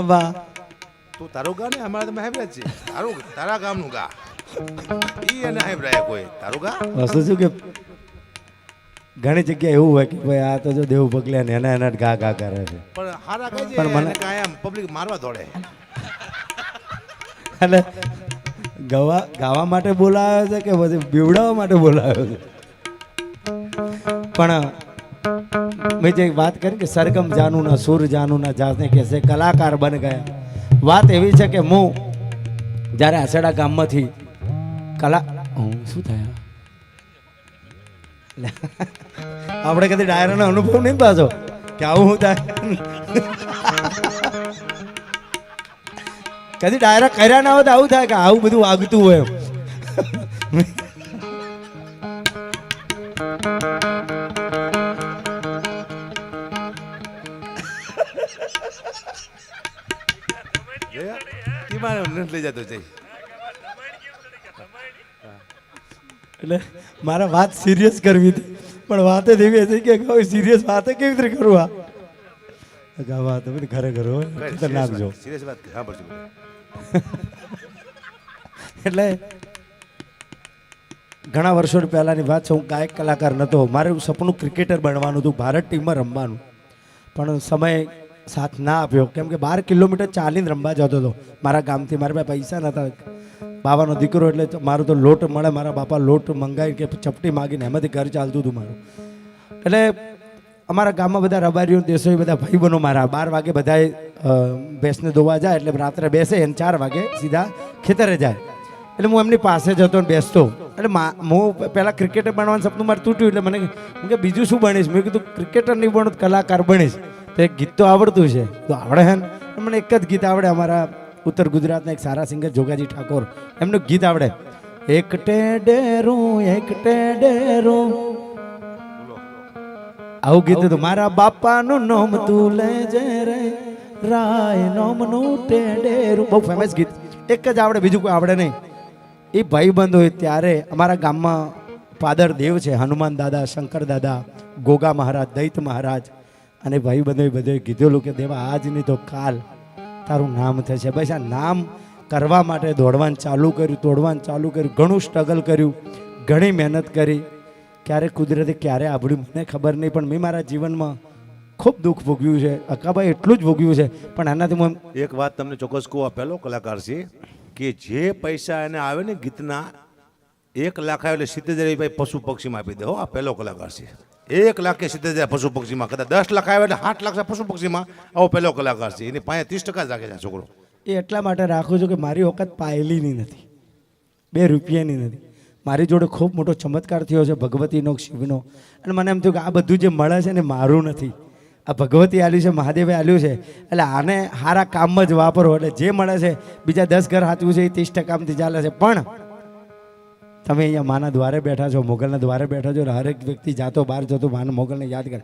વાહ તું તારું ગા ને અમારા તમે હાઈબ્રા છે તારું તારા ગામનું ગા ઈ અને હાઈબ્રા કોઈ તારું ગા વસ્તુ શું કે ઘણી જગ્યાએ એવું હોય કે ભાઈ આ તો જો દેવ પગલ્યા ને એના એના ગા ગા કરે છે પણ હારા કઈ છે પણ મને- મને કાયમ પબ્લિક મારવા દોડે એટલે ગાવા માટે બોલાવ્યો છે કે પછી બીવડાવવા માટે બોલાવ્યો છે પણ મેં જે વાત કરી કે સરગમ જાનું ના સુર જાનું ના જાતે કહેશે કલાકાર બન ગયા વાત એવી છે કે હું જ્યારે આસેડા ગામમાંથી શું થાય આપણે કદી ડાયરાનો અનુભવ નહીં પાછો કે આવું શું થાય કદી ડાયરા કર્યા ના હોય તો આવું થાય કે આવું બધું વાગતું હોય એમ. લઈ જતો છે એટલે મારા વાત સિરિયસ કરવી હતી પણ વાત જ એવી હતી કે સિરિયસ વાત કેવી રીતે કરું આ વાત બધી ખરેખર હોય ખતરનાક જો સિરિયસ વાત હા પડશે એટલે ઘણા વર્ષો પહેલાની વાત છે હું ગાયક કલાકાર નહોતો મારું સપનું ક્રિકેટર બનવાનું હતું ભારત ટીમમાં રમવાનું પણ સમય સાથ ના આપ્યો કેમ કે 12 કિલોમીટર ચાલીને રમવા જતો હતો મારા ગામથી મારા પાસે પૈસા નહોતા બાવાનો દીકરો એટલે મારું તો લોટ મળે મારા બાપા લોટ મંગાવી કે ચપટી માગીને એમાંથી ઘર ચાલતું હતું મારું એટલે અમારા ગામમાં બધા રબારીઓ દેશો બધા ભાઈબંધો મારા 12 વાગે બધાએ ભેંસને ધોવા જાય એટલે રાત્રે બેસે અને 4 વાગે સીધા ખેતરે જાય એટલે હું એમની પાસે જતો ને બેસતો એટલે હું પહેલાં ક્રિકેટર બનવાનું સપનું મારે તૂટ્યું એટલે મને કે બીજું શું બનીશ મેં કીધું ક્રિકેટર નહીં બનું કલાકાર બનીશ તો એક ગીત તો આવડતું છે તો આવડે હે ને મને એક જ ગીત આવડે અમારા ઉત્તર ગુજરાતના એક સારા સિંગર જોગાજી ઠાકોર એમનું ગીત આવડે એક ટેડેરું આવું ગીત હતું મારા બાપાનું નામ તું લેજે રે રાય નામનું ટેડેરું બહુ ફેમસ ગીત એક જ આવડે બીજું કોઈ આવડે નહીં એ ભાઈબંધ હોય ત્યારે અમારા ગામમાં પાદર દેવ છે હનુમાન દાદા શંકર દાદા ગોગા મહારાજ દૈત મહારાજ અને ભાઈબંધોએ બધે કીધેલું કે દેવા આજ નહીં તો કાલ તારું નામ થશે બસ આ નામ કરવા માટે દોડવાનું ચાલુ કર્યું તોડવાનું ચાલુ કર્યું ઘણું સ્ટ્રગલ કર્યું ઘણી મહેનત કરી ક્યારે કુદરતે ક્યારે આવડ્યું મને ખબર નહીં પણ મેં મારા જીવનમાં ખૂબ દુઃખ ભોગવ્યું છે અકાભાઈ એટલું જ ભોગવ્યું છે પણ આનાથી હું એક વાત તમને ચોક્કસ કહું આ પહેલો કલાકાર છે કે જે પૈસા એને આવે ને ગીતના 1 લાખ આવે એટલે 70,000 ભાઈ પશુ પક્ષીમાં આપી દે હો આ પહેલો કલાકાર છે 1 લાખ કે 70,000 પશુ પક્ષીમાં કદાચ 10 લાખ આવે એટલે 8 લાખ પશુ પક્ષીમાં આવો પહેલો કલાકાર છે એની પાસે 30% જ રાખે છે આ છોકરો એ એટલા માટે રાખું છું કે મારી વખત પાયેલીની નથી 2 રૂપિયાની નથી મારી જોડે ખૂબ મોટો ચમત્કાર થયો છે ભગવતીનો શિવનો અને મને એમ થયું કે આ બધું જે મળે છે ને મારું નથી આ ભગવતી આલ્યું છે મહાદેવે આલ્યું છે એટલે આને સારા કામમાં જ વાપરો એટલે જે મળે છે બીજા 10 ઘર હાથવું છે એ 30%થી ચાલે છે પણ તમે અહીંયા માના દ્વારે બેઠા છો મોગલના દ્વારે બેઠા છો એટલે હરેક વ્યક્તિ જાતો બહાર જતો માના મોગલને યાદ કરે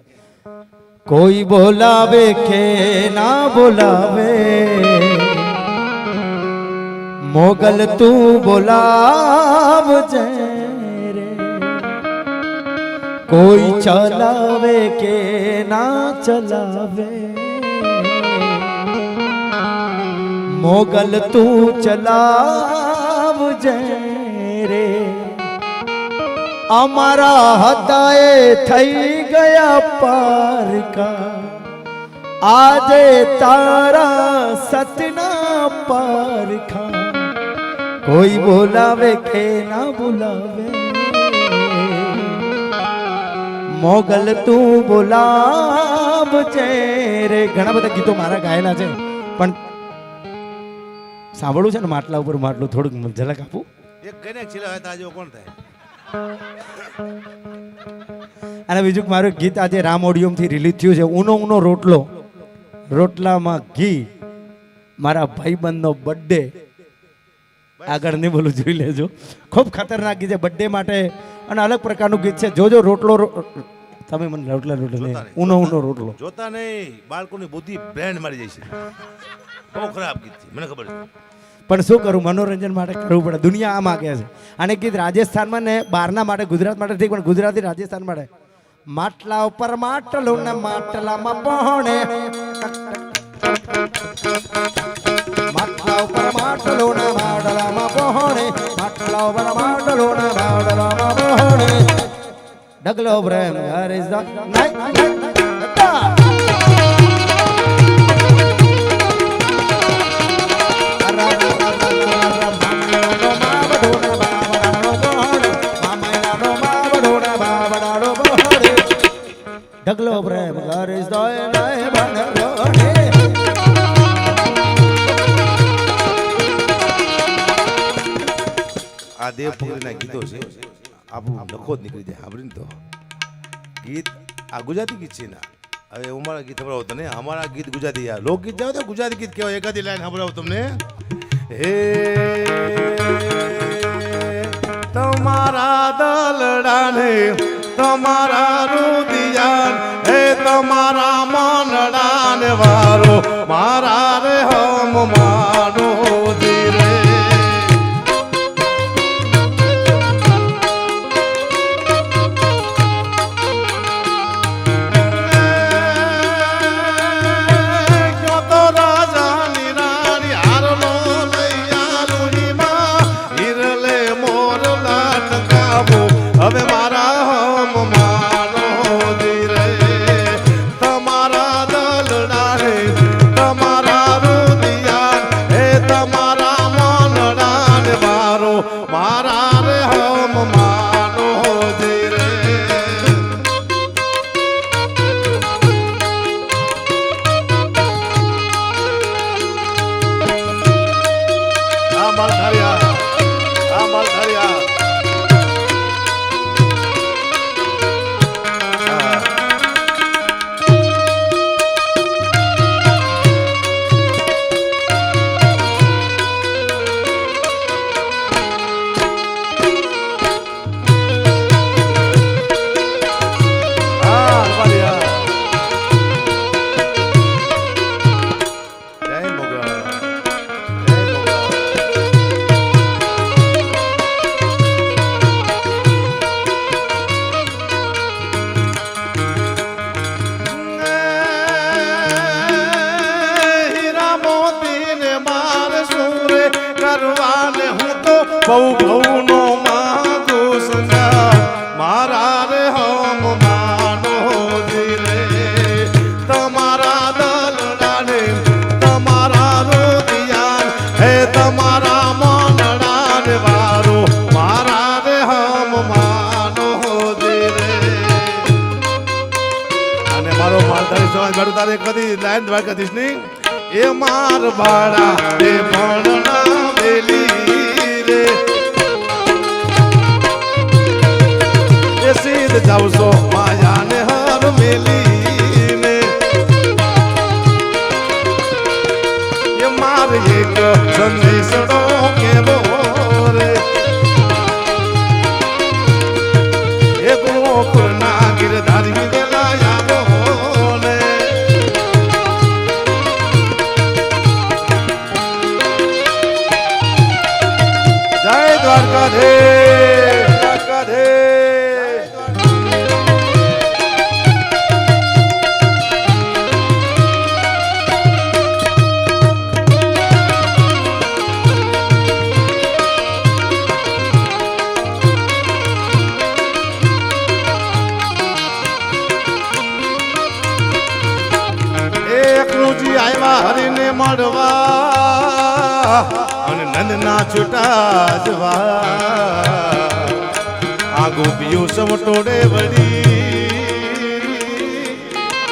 કોઈ બોલાવે કે ના બોલાવે મોગલ તું બોલાવજે રે કોઈ ચલાવે કે ના ચલાવે મોગલ તું ચલાવજે રે અમારા હતાએ થઈ ગયા પારકા આજે તારા સતના પારખા કોઈ બોલાવે કે ના બોલાવે મોગલ તું બોલાવજે રે ઘણા બધા ગીતો મારા ગાયેલા છે પણ સાંભળવું છે ને માટલા ઉપર માટલું થોડુંક ઝલક આપું એક ગણે ચીલા હોય તો આજે કોણ થાય અને બીજું મારું ગીત આજે રામ ઓડિયોમથી રિલીઝ થયું છે ઊનો રોટલો રોટલામાં ઘી મારા ભાઈબંધનો બર્થડે આગળ નહીં બોલું જોઈ લેજો ખૂબ ખતરનાક ગીત છે બર્થડે માટે અને અલગ પ્રકારનું ગીત છે જોજો રોટલો તમે મને રોટલા નહીં ઊનો રોટલો જોતા નહીં બાળકોની બુદ્ધિ બ્રેન્ડ મારી જાય છે બહુ ખરાબ ગીત છે મને ખબર છે પણ શું કરું મનોરંજન માટે કરવું પડે દુનિયા આ માગે છે અને ગીત રાજસ્થાનમાં ને બહારના માટે ગુજરાત માટે ઠીક પણ ગુજરાતી રાજસ્થાન માટે માટલા ઉપર માટલું ને માટલામાં પહોણે માટલોના બાવડામાં પહોણે માટલા ઉપર માટલોના બાવડામાં પહોણે ડગલો પ્રેમ ઘર ઇઝ ધ ઢગલો પ્રેમ ઘર ઇઝ આ દેવ પગડીના ગીતો છે આપણું લખો જ નીકળી જાય સાંભળીને તો ગીત આ ગુજરાતી ગીત છે ને હવે અમારા ગીત સંભળાવો તને અમારા ગીત ગુજરાતી યાર લોકગીત જાઓ તો ગુજરાતી ગીત કહેવાય એકાદી લાઈન સંભળાવો તમને હે તમારા દલડાને તમારા રુદિયાન હે તમારા મનડાને વારો મારા રે હમ માનો ધીરે હવે મારા હમ માનો ધીરે તમારા દલડા રે તમારા રુદિયા હે તમારા મનડા ને મારો મારા રે હમ માનો ધીરે આ માલધારિયા આ માલધારિયા બહુ ભવનો માંગુ સંગા મારા રે હમ માનો ધીરે તમારા દલડાને તમારા રુદિયાન હે તમારા મનડાને વારો મારા રે હમ માનો ધીરે અને મારો માલધારી સમાજ મારું તારે કદી લાઈન દ્વારકાધીશ ની એ માર બાળા એ ભણના બેલી સીધ જાવશો માયાને હર મેલીને એ માર એક સંદેશડો કેવો રે એ ગોકુળના ગિરધારી વેલા આવો ને જય દ્વારકાધીશ દ્વારકાધીશ હરીને મળવા અને નંદના છૂટા જવા આ ગોપીઓ સમટોડે વળી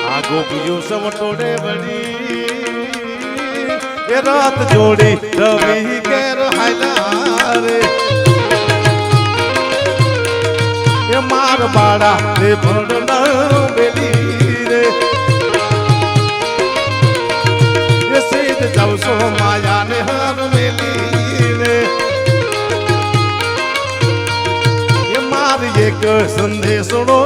આ ગોપીઓ સમટોડે વળી એ રાત જોડી રવિ કેર હાયલા રે એ માર બાળા રે ભણના બેલી રે જાવશો માયાને હર મેલીને એ મારી એક સંદેશડો